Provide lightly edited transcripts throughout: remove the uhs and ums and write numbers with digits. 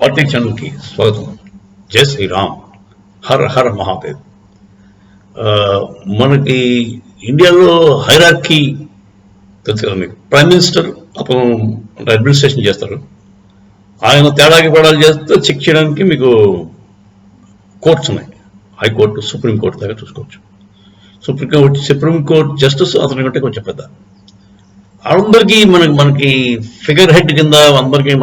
Politics ఛానల్కి స్వాగతం. జై శ్రీరామ్, హర్ హర్ మహాదేవ్. మనకి ఇండియాలో హైరార్కీ తెలుసు కదా మీకు. ప్రైమ్ మినిస్టర్ అతను అడ్మినిస్ట్రేషన్ చేస్తారు. ఆయన తేడాకి పడాలు చేస్తే చెక్ చేయడానికి మీకు కోర్ట్స్ ఉన్నాయి. హైకోర్టు, సుప్రీంకోర్టు దాకా చూసుకోవచ్చు. సుప్రీంకోర్టు జస్టిస్ అతని కంటే కొంచెం పెద్ద. అందరికీ మనకి ఫిగర్ హెడ్ కింద అందరికీ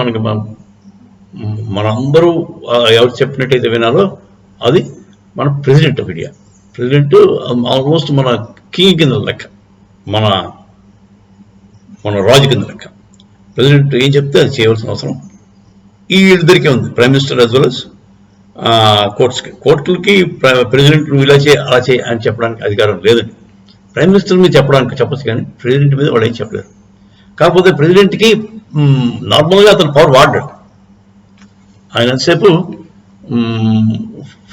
మనందరూ ఎవరు చెప్పినట్టయితే వినాలో అది మన president of India. President almost మన కింగ్ కింద లెక్క, మన రాజు కింద లెక్క. ప్రెసిడెంట్ ఏం చెప్తే అది చేయవలసిన అవసరం ఈ ఇద్దరికే ఉంది, prime minister as well as కోర్టులకి ప్రెసిడెంట్ నువ్వు ఇలా చేయి అలా చేయి అని చెప్పడానికి అధికారం లేదండి. ప్రైమ్ మినిస్టర్ మీద చెప్పచ్చు కానీ ప్రెసిడెంట్ మీద వాళ్ళు ఏం చెప్పలేరు. కాకపోతే ప్రెసిడెంట్కి నార్మల్గా అతను పవర్ వాడ్డాడు. ఆయన సేపు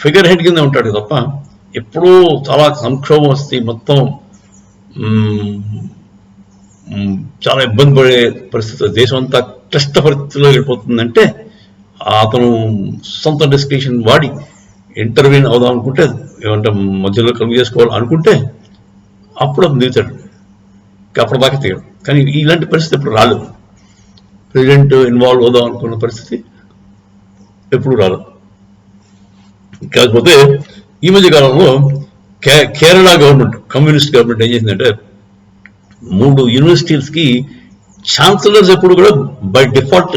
ఫిగర్ హెడ్ కింద ఉంటాడు తప్ప ఎప్పుడూ చాలా సంక్షోభం వస్తే మొత్తం చాలా ఇబ్బంది పడే పరిస్థితి, దేశం అంతా క్లిష్ట పరిస్థితిలో వెళ్ళిపోతుందంటే అతను సొంత డిస్క్రిప్షన్ వాడి ఇంటర్వ్యూని అవుదాం అనుకుంటే, ఏమంటే మధ్యలో కలుగు చేసుకోవాలి అనుకుంటే అప్పుడు అది దిగుతాడు. అప్పటిదాకా తీయడు. కానీ ఇలాంటి పరిస్థితి ఎప్పుడు రాలేదు. ప్రెసిడెంట్ ఇన్వాల్వ్ అవుదాం అనుకున్న పరిస్థితి ఎప్పుడు రాలేదు. కాకపోతే ఈ మధ్య కాలంలో కేరళ గవర్నమెంట్, కమ్యూనిస్ట్ గవర్నమెంట్ ఏం చేసిందంటే 3 యూనివర్సిటీస్కి ఛాన్సలర్స్ ఎప్పుడు కూడా బై డిఫాల్ట్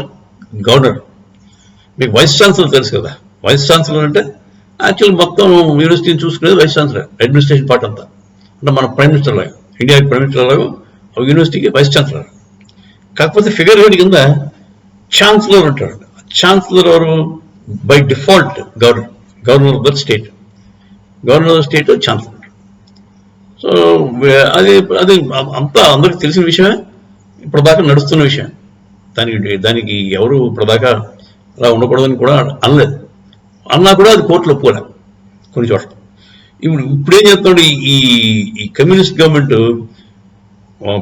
గవర్నర్. మీకు వైస్ ఛాన్సలర్ తెలుసు కదా. వైస్ ఛాన్సలర్ అంటే యాక్చువల్ మొత్తం యూనివర్సిటీని చూసుకునేది వైస్ ఛాన్సలర్, అడ్మినిస్ట్రేషన్ పార్ట్ అంతా. అంటే మన ప్రైమ్ మినిస్టర్ లాగా, ఇండియాకి ప్రైమ్ మినిస్టర్ లాగా యూనివర్సిటీకి వైస్ ఛాన్సలర్. కాకపోతే ఫిగర్ హెడ్ కింద ఛాన్సలర్ ఉంటాడు. ఛాన్సలర్ ఎవరు? By default governor of the state. Governor of the state chancellor. So అది అంతా అందరికి తెలిసిన విషయమే, ఇప్పటిదాకా నడుస్తున్న విషయం. దానికి ఎవరు ఇప్పటిదాకా అలా ఉండకూడదని కూడా అనలేదు. అన్నా కూడా అది కోర్టులో ఒప్పుకోలే కొన్ని చోట్ల. ఇప్పుడేం చేస్తున్నాడు ఈ కమ్యూనిస్ట్ గవర్నమెంట్,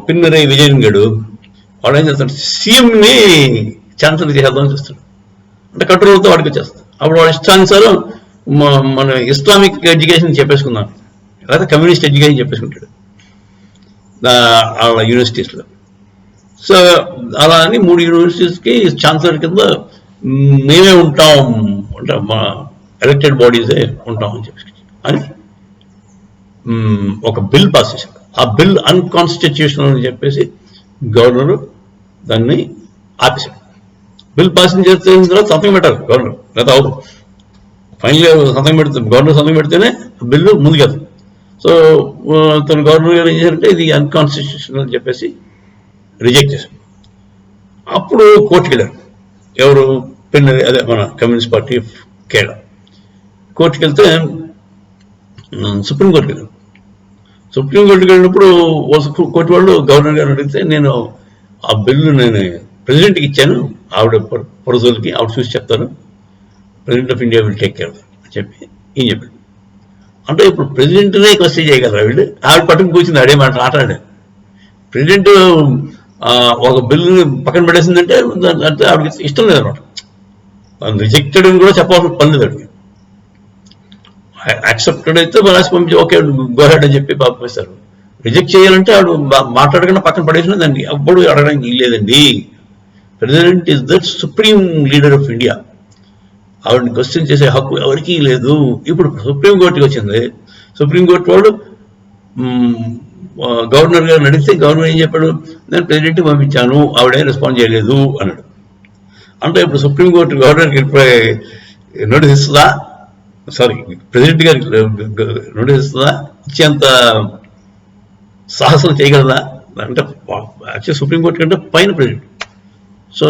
పిన్నరై విజయన్ గడు వాడు ఏం చేస్తాడు, సీఎంని ఛాన్సలర్ చేద్దామని చూస్తాడు. అంటే కంట్రోల్తో వాడికి వచ్చేస్తాడు. అప్పుడు వాడు ఇష్టానుసారం మన ఇస్లామిక్ ఎడ్యుకేషన్ చెప్పేసుకుందాం, లేకపోతే కమ్యూనిస్ట్ ఎడ్యుకేషన్ చెప్పేసుకుంటాడు వాళ్ళ యూనివర్సిటీస్లో. సో అలా అని 3 యూనివర్సిటీస్కి ఛాన్సలర్ కింద మేమే ఉంటాం, అంటే మా ఎలక్టెడ్ బాడీసే ఉంటాం అని చెప్పి అని ఒక బిల్ పాస్ చేశారు. ఆ బిల్ అన్కాన్స్టిట్యూషనల్ అని చెప్పేసి గవర్నర్ దాన్ని ఆపేశాడు. బిల్ పాస్ చేసిన తర్వాత సంతకం పెట్టాలి గవర్నర్, లేదా అవును ఫైనల్గా సంతకం పెడితే గవర్నర్ సంతకం పెడితేనే బిల్లు ముందుకెళ్తుంది. సో తన గవర్నర్ గారు ఏం చేశారంటే ఇది అన్కాన్స్టిట్యూషనల్ అని చెప్పేసి రిజెక్ట్ చేశారు. అప్పుడు కోర్టుకి వెళ్ళారు. ఎవరు? పిన్నరి, అదే మన కమ్యూనిస్ట్ పార్టీ కేరళ. కోర్టుకి వెళ్తే సుప్రీంకోర్టుకి వెళ్ళారు. సుప్రీంకోర్టుకి వెళ్ళినప్పుడు కోర్టు వాళ్ళు గవర్నర్ గారు అడిగితే నేను ఆ బిల్లు నేను ప్రెసిడెంట్కి ఇచ్చాను, ఆవిడ ప్రొజల్కి, ఆవిడ చూసి చెప్తాను, president of India will take care అని చెప్పి ఏం చెప్పాడు. అంటే ఇప్పుడు ప్రెసిడెంట్నే క్వశ్చన్ చేయగలరా వీళ్ళు? ఆవిడ పట్టుకు కూర్చుంది, ఆడే మాట్లాడాడు. ప్రెసిడెంట్ ఒక బిల్లు పక్కన పడేసిందంటే అంటే ఆవిడకి ఇష్టం లేదనమాట. రిజెక్టెడ్ అని కూడా చెప్పాల్సిన పని లేదు ఆవిడకి. యాక్సెప్టెడ్ అయితే రాసి పంపించి ఓకే గోహెడ్ అని చెప్పి పంపిస్తారు. రిజెక్ట్ చేయాలంటే ఆవిడ మాట్లాడకుండా పక్కన పడేసిన దాన్ని ఎప్పుడు అడగడానికి లేదండి. President is the supreme leader of India. ఆవిడని క్వశ్చన్ చేసే హక్కు ఎవరికీ లేదు. ఇప్పుడు సుప్రీంకోర్టుకి వచ్చింది. సుప్రీంకోర్టు వాళ్ళు గవర్నర్ గారిని అడిగితే గవర్నర్ ఏం చెప్పాడు, నేను ప్రెసిడెంట్కి పంపించాను, ఆవిడే రెస్పాండ్ చేయలేదు అన్నాడు. అంటే ఇప్పుడు సుప్రీంకోర్టు గవర్నర్కి నోటీస్ ఇస్తుందా? సారీ, ప్రెసిడెంట్ గారికి నోటీస్ ఇస్తుందా? ఇచ్చేంత సాహసం చేయగలదా? అంటే యాక్చువల్ సుప్రీంకోర్టు కంటే పైన ప్రెసిడెంట్. సో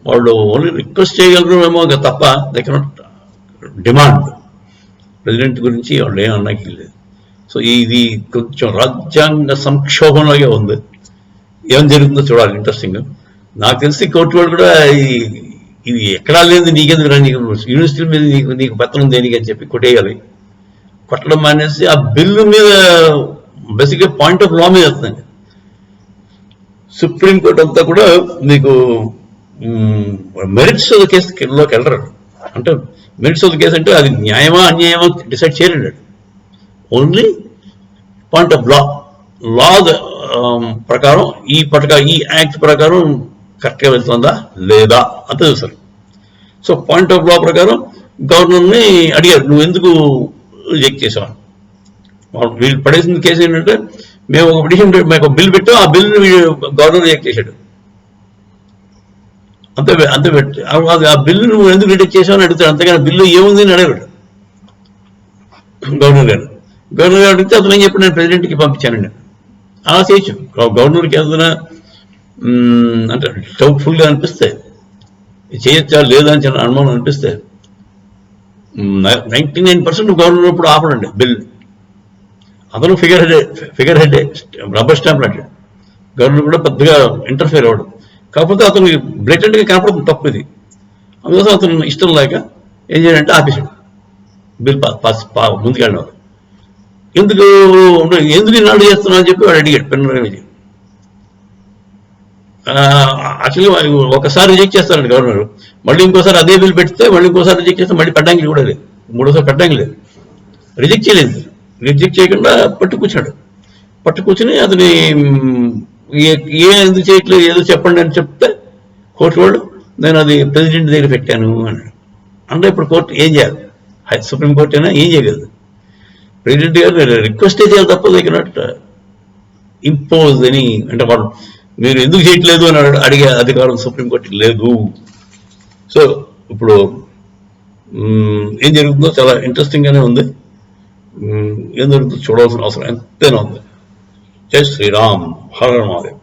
వాళ్ళు ఓన్లీ రిక్వెస్ట్ చేయగలరు ఏమో తప్ప దే కెనాట్ డిమాండ్. ప్రెసిడెంట్ గురించి వాళ్ళు ఏమన్నాకి లేదు. సో ఇది కొంచెం రాజ్యాంగ సంక్షోభంలాగే ఉంది. ఏం జరుగుతుందో చూడాలి, ఇంట్రెస్టింగ్. నాకు తెలిసి కోర్టు వాళ్ళు కూడా ఇది ఎక్కడా లేదు, నీకెందుకు రా, నీకు యూనివర్సిటీల మీద నీకు పెత్తనం దేనికి అని చెప్పి కొట్టేయాలి. కొట్టడం మానేసి ఆ బిల్లు మీద బేసిక్గా పాయింట్ ఆఫ్ లా మీద వస్తుంది. సుప్రీంకోర్టు అంతా కూడా మీకు మెరిట్స్ ఆఫ్ ద కేసులోకి వెళ్ళరు. అంటే మెరిట్స్ ఆఫ్ ద కేసు అంటే అది న్యాయమా అన్యాయమా డిసైడ్ చేయలేడు. ఓన్లీ పాయింట్ ఆఫ్ లా ప్రకారం ఈ యాక్ట్ ప్రకారం కరెక్ట్గా వెళ్తుందా లేదా అంత చూస్తారు. సో పాయింట్ ఆఫ్ లా ప్రకారం గవర్నర్ని అడిగారు, నువ్వు ఎందుకు రిజెక్ట్ చేసావు. వీళ్ళు పడేసిన కేసు ఏంటంటే, మేము ఒక పిటిషన్ మేము ఒక బిల్ పెట్టాం, ఆ బిల్ని గవర్నర్ రిజెక్ట్ చేశాడు. అంతే పెట్టి ఆ బిల్లు నువ్వు ఎందుకు రిజెక్ట్ చేసావు అని అడుగుతాడు. అంతేగాని బిల్లు ఏముంది అని అడగాడు గవర్నర్ గారు. గవర్నర్ గారు అడిగితే అతను ఏం చెప్పి నేను ప్రెసిడెంట్కి పంపించానండి. అలా చేయొచ్చు. గవర్నర్కి ఏదైనా అంటే డౌట్ఫుల్గా అనిపిస్తే, చేయొచ్చా లేదా అని చిన్న అనుమానం అనిపిస్తే 99% గవర్నర్ ఇప్పుడు ఆపడండి బిల్. అతను ఫిగర్ హెడ్ రబ్బర్ స్టాంప్ అంటాడు. గవర్నర్ కూడా పెద్దగా ఇంటర్ఫియర్ అవ్వడం. కాకపోతే అతను బ్లేటెంట్గా కనపడుతుంది తప్పు ఇది. అందుకోసం అతను ఇష్టం లేక ఏం చేయాలంటే ఆపేశాడు బిల్ ముందుకెళ్ళిన వాడు. ఎందుకు నాడు చేస్తున్నా అని చెప్పి వాడు అడిగాడు పిన్నర విజయ్. యాక్చువల్లీ ఒకసారి రిజెక్ట్ చేస్తారండి గవర్నర్, మళ్ళీ ఇంకోసారి అదే బిల్ పెడితే మళ్ళీ ఇంకోసారి రిజెక్ట్ చేస్తే మళ్ళీ పెట్టడానికి కూడా లేదు, మూడోసారి పెట్టడానికి లేదు. రిజెక్ట్ చేయలేదు. రిజెక్ట్ చేయకుండా పట్టు కూర్చుని అతని ఎందుకు చేయట్లేదు ఏదో చెప్పండి అని చెప్తే కోర్టు వాళ్ళు నేను అది ప్రెసిడెంట్ దగ్గర పెట్టాను అన్నాడు. అంటే ఇప్పుడు కోర్టు ఏం చేయాలి? సుప్రీంకోర్టు అయినా ఏం చేయగలదు? ప్రెసిడెంట్ గారు రిక్వెస్టే చేయాలి తప్ప దగ్గర ఇంపోజ్ అని అంటే వాళ్ళు మీరు ఎందుకు చేయట్లేదు అని అడిగే అధికారం సుప్రీంకోర్టుకి లేదు. సో ఇప్పుడు ఏం జరుగుతుందో చాలా ఇంట్రెస్టింగ్గానే ఉంది. ఏం జరుగుతుందో చూడాల్సిన అవసరం ఎంతైనా ఉంది. జై శ్రీరామ్, హర హర మహాదేవ్.